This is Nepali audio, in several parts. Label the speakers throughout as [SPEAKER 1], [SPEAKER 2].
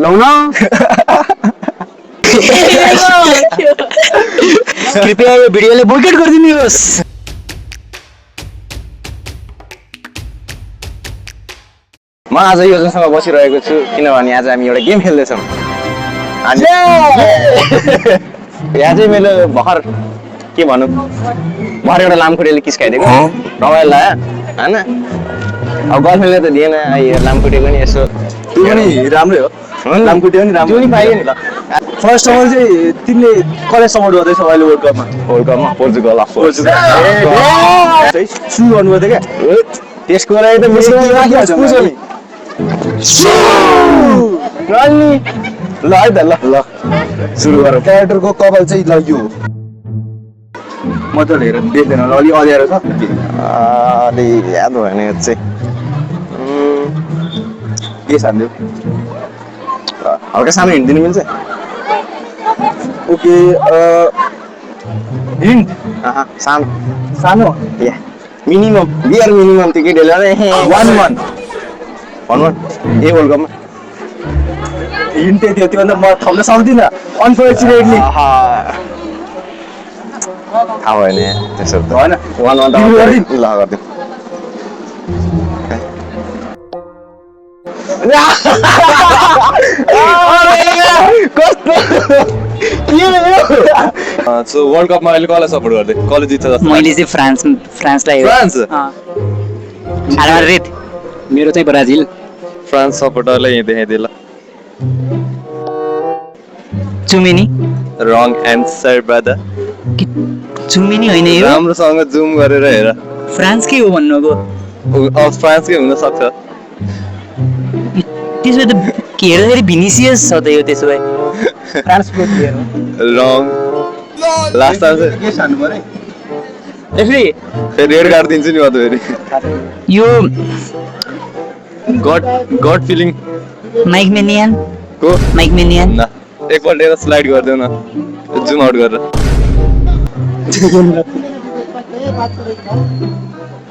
[SPEAKER 1] लौन कृपया यो भिडियोले बोइकट गरिदिनुहोस्। म आज योजनासँग बसिरहेको छु किनभने आज हामी एउटा गेम खेल्दैछौँ। यहाँ चाहिँ मेरो भर्खर के भनौँ भर्खर एउटा लामखुट्टेले किस्काइदिएको रमाइलो लाग्यो होइन। अब गर्लफ्रेन्डले त दिएन लामखुट्टे पनि यसो
[SPEAKER 2] त्यो पनि राम्रै हो लामखुट्टे पनि राम्रो
[SPEAKER 1] पनि पाइयो नि।
[SPEAKER 2] फर्स्ट अफ अल चाहिँ तिमीले कसलाई सपोर्ट गर्दैछौ अहिले वर्ल्ड कपमा?
[SPEAKER 1] पोर्चुगल
[SPEAKER 2] सुरु गर्नुभयो क्या
[SPEAKER 1] त्यसको लागि त ल है त ल
[SPEAKER 2] सुरु गर। क्यारेक्टरको कपाल चाहिँ ल यो मजाले हेरेर देख्दैन होला अलि अँध्यारो छ
[SPEAKER 1] अलि याद भएन यो चाहिँ
[SPEAKER 2] के सान्थ्यो
[SPEAKER 1] हल्का सानो हिँड दिनु मिल्छ?
[SPEAKER 2] ओके हिन्ट
[SPEAKER 1] सानो
[SPEAKER 2] सानो
[SPEAKER 1] या मिनिमम बियर मिनिमम त्यो केटीहरूले
[SPEAKER 2] 1-1
[SPEAKER 1] ए वर्ल्ड कपमा
[SPEAKER 2] हिन्ट थियो त्योभन्दा म थप्न सक्दिनँ अनफर्चुनेटली।
[SPEAKER 1] थाहा भएन त्यसो त
[SPEAKER 2] होइन
[SPEAKER 1] 1-1 ल गरिदिउँ।
[SPEAKER 3] सो वर्ल्ड कपमा अहिले कसलाई सपोर्ट गर्दै कसले जित्छ जस्तो?
[SPEAKER 4] मैले चाहिँ फ्रान्सलाई
[SPEAKER 3] फ्रान्स
[SPEAKER 4] रेड मेरो चाहिँ ब्राजिल।
[SPEAKER 3] फ्रान्स सपोर्टरलाई यहाँ देखाइदिए ल।
[SPEAKER 4] चुमिनी
[SPEAKER 3] रङ एन्सर ब्रदर।
[SPEAKER 4] चुमिनी होइन यो
[SPEAKER 3] राम्रोसँग जुम गरेर हेर।
[SPEAKER 4] फ्रान्सकै हो भन्नुको
[SPEAKER 3] अब फ्रान्सकै हुन सक्छ।
[SPEAKER 4] त्यसो भए त हेर्दाखेरि भिनिसियस छ त यो त्यसो भए
[SPEAKER 2] फ्रान्सको प्लेयर हो
[SPEAKER 3] रङ लास्ट टाइम चाहिँ
[SPEAKER 2] के सान्नु पर्यो
[SPEAKER 4] रेफ्री
[SPEAKER 3] फेरि रेड कार्ड दिन्छु नि म त फेरि।
[SPEAKER 4] यो
[SPEAKER 3] गट फिलिङ
[SPEAKER 4] माइकमेनियन
[SPEAKER 3] को
[SPEAKER 4] न
[SPEAKER 3] एकपल्ट यता स्लाइड गरिदेऊ न जुम आउट गरेर।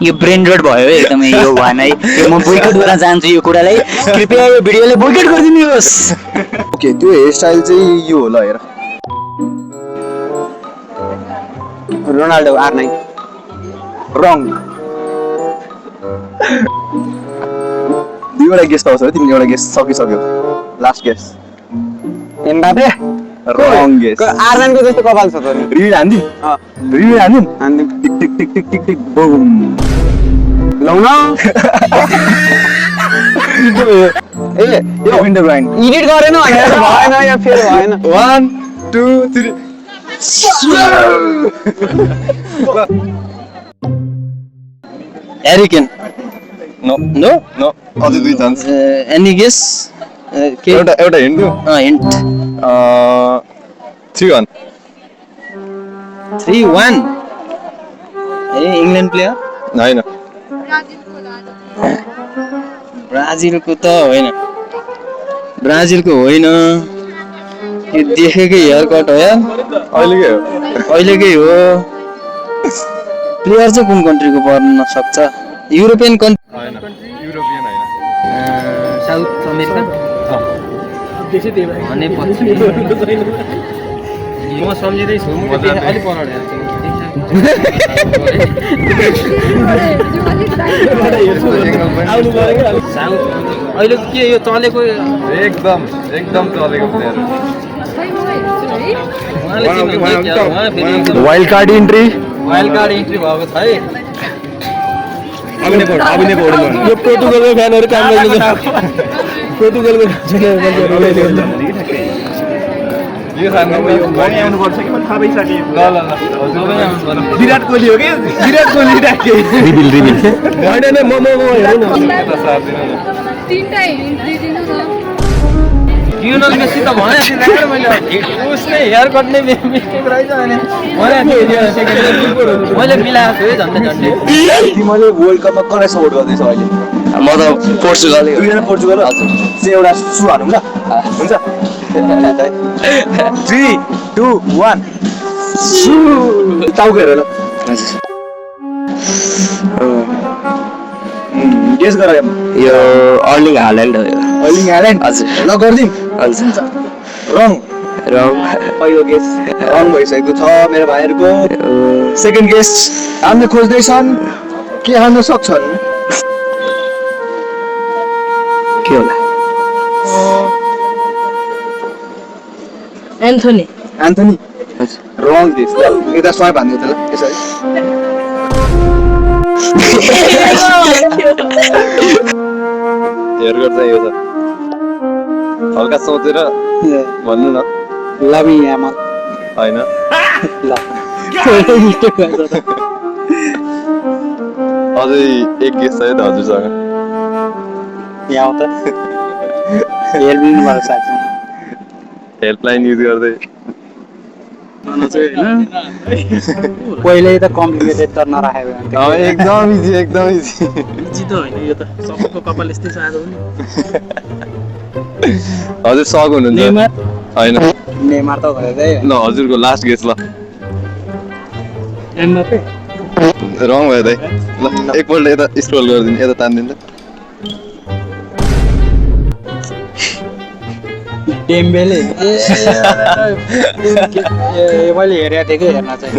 [SPEAKER 4] यो ब्रेन रोड भयो एकदमै यो भएन है यो म बोइकट गर्न चाहन्छु यो कुरालाई कृपया यो भिडियोले बोइकट गरिदिनुहोस्।
[SPEAKER 2] ओके त्यो हेयर स्टाइल चाहिँ यो होला हेर
[SPEAKER 1] रोनाल्डो R9
[SPEAKER 2] रङ दुईवटा गेस्ट आउँछ है तिमीले एउटा गेस्ट सकिसक्यो लास्ट गेस्ट
[SPEAKER 1] एम्बापे
[SPEAKER 2] रङ गेस्ट
[SPEAKER 1] R9 को जस्तो कपाल छ त नि
[SPEAKER 2] रिड हान्दिम रिड हान्दिम
[SPEAKER 1] हान्दिम
[SPEAKER 2] टिक टिक टिक टिक टिक टिक बुम
[SPEAKER 1] लौन
[SPEAKER 2] ए यो विन्डो ब्राइन्ड
[SPEAKER 1] एडिट गरेन भनेर भएन यो फेरि भएन।
[SPEAKER 3] 1 2 3
[SPEAKER 4] एरिकेन
[SPEAKER 3] नो अझै दुई चान्स।
[SPEAKER 4] एनी गेस
[SPEAKER 3] एउटा हिन्ट दिउँ
[SPEAKER 4] हिन्ट
[SPEAKER 3] 3-1
[SPEAKER 4] 3-1 ए इङ्ल्यान्ड प्लेयर
[SPEAKER 3] होइन
[SPEAKER 4] ब्राजिलको त होइन ब्राजिलको होइन यो देखेकै हेयर कट हो यार अहिलेकै हो प्लेयर चाहिँ कुन कन्ट्रीको पर्न सक्छ? युरोपियन कन्ट्री
[SPEAKER 3] होइन युरोपियन होइन
[SPEAKER 4] साउथ अमेरिकन भनेपछि म सम्झिँदैछु अलिक अहिले के यो चलेको
[SPEAKER 3] एकदम चलेको प्लेयर।
[SPEAKER 2] वाइल्ड कार्ड इन्ट्री
[SPEAKER 4] भएको छ है
[SPEAKER 2] यो पोर्टुगलको फ्यानहरू काम गर्नु पोर्टुगलको
[SPEAKER 3] यो खानु
[SPEAKER 2] आउनुपर्छ कि म थाहा भइसकेँ
[SPEAKER 3] ल
[SPEAKER 2] विराट कोहली हो कि विराट कोहली रिबिल होइन नै म हेरौँ न
[SPEAKER 3] यता साथ दिनु न।
[SPEAKER 4] लियोनल मेसी त भनेको थिएँ मैले उसले हेयर कट नै मिस्टेक रहेछ भने मैले मिलाएको छु है झन्डै
[SPEAKER 2] तिमीले वर्ल्ड कपमा कसलाई सपोर्ट गर्दैछौ अहिले?
[SPEAKER 1] म त पोर्चुगल
[SPEAKER 2] पोर्चुगल चाहिँ एउटा सु हानौँ ल हुन्छ 3 2 1 टाउको हेर ल गेस गर
[SPEAKER 4] यो अर्लिङ हाल्यान्ड हो यो
[SPEAKER 2] अर्लिङ हाल्यान्ड
[SPEAKER 4] हजुर
[SPEAKER 2] ल गर्दिम
[SPEAKER 4] हजुर
[SPEAKER 2] रङ
[SPEAKER 4] रङ
[SPEAKER 2] पहिलो गेस रङ भइसकेको छ मेरो भाइहरूको सेकेन्ड गेस हामीले खोज्दैछन् के हार्न सक्छन्
[SPEAKER 4] के होला
[SPEAKER 5] एन्थोनी
[SPEAKER 2] एन्थनी
[SPEAKER 4] हजुर
[SPEAKER 2] रङ गेस यता स्वाइप हान्नु त ल यसरी
[SPEAKER 3] हेयर गर्छ यो त हल्का सोचेर भन्नु न
[SPEAKER 2] लभी यामल
[SPEAKER 3] होइन अझै एक गेस छ त हजुरसँग
[SPEAKER 4] यहाँ त हेर्बिनबाट साथी
[SPEAKER 3] हेल्पलाइन युज गर्दै
[SPEAKER 4] पहिल्यै त कम्प्लिकेटेड त नराखेको
[SPEAKER 3] एकदम इजी एकदम इजी
[SPEAKER 5] इजी त होइन यो त सबको कपाल यस्तै छ आज पनि
[SPEAKER 3] हजुर सक हुनुहुन्छ
[SPEAKER 5] नेमार
[SPEAKER 3] होइन
[SPEAKER 4] नेमार त भएदै
[SPEAKER 3] ल हजुरको लास्ट गेस ल
[SPEAKER 5] एमबापे
[SPEAKER 3] रङ भयो दाइ ल एकपल्ट यता स्क्रोल गरिदिनु यता तानिदिनु
[SPEAKER 4] डेम्बेले मैले हेरेको थिएँ कि हेर्न चाहिँ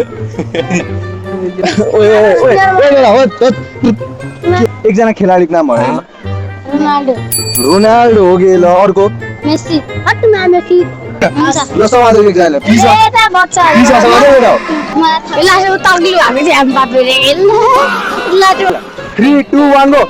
[SPEAKER 2] एकजना खेलाडीको नाम भयो
[SPEAKER 6] रोनाल्डो
[SPEAKER 2] रोनाल्डो हो कि ल अर्को
[SPEAKER 6] मेसी हटमा मेसी
[SPEAKER 2] ल समाजको एकजना पिसा
[SPEAKER 6] एता बच्चा
[SPEAKER 2] पिसा समाजको एउटा
[SPEAKER 6] ला यो तग्लियो हामी चाहिँ एमबापे रे ला त्यो
[SPEAKER 2] 3 2 1 गो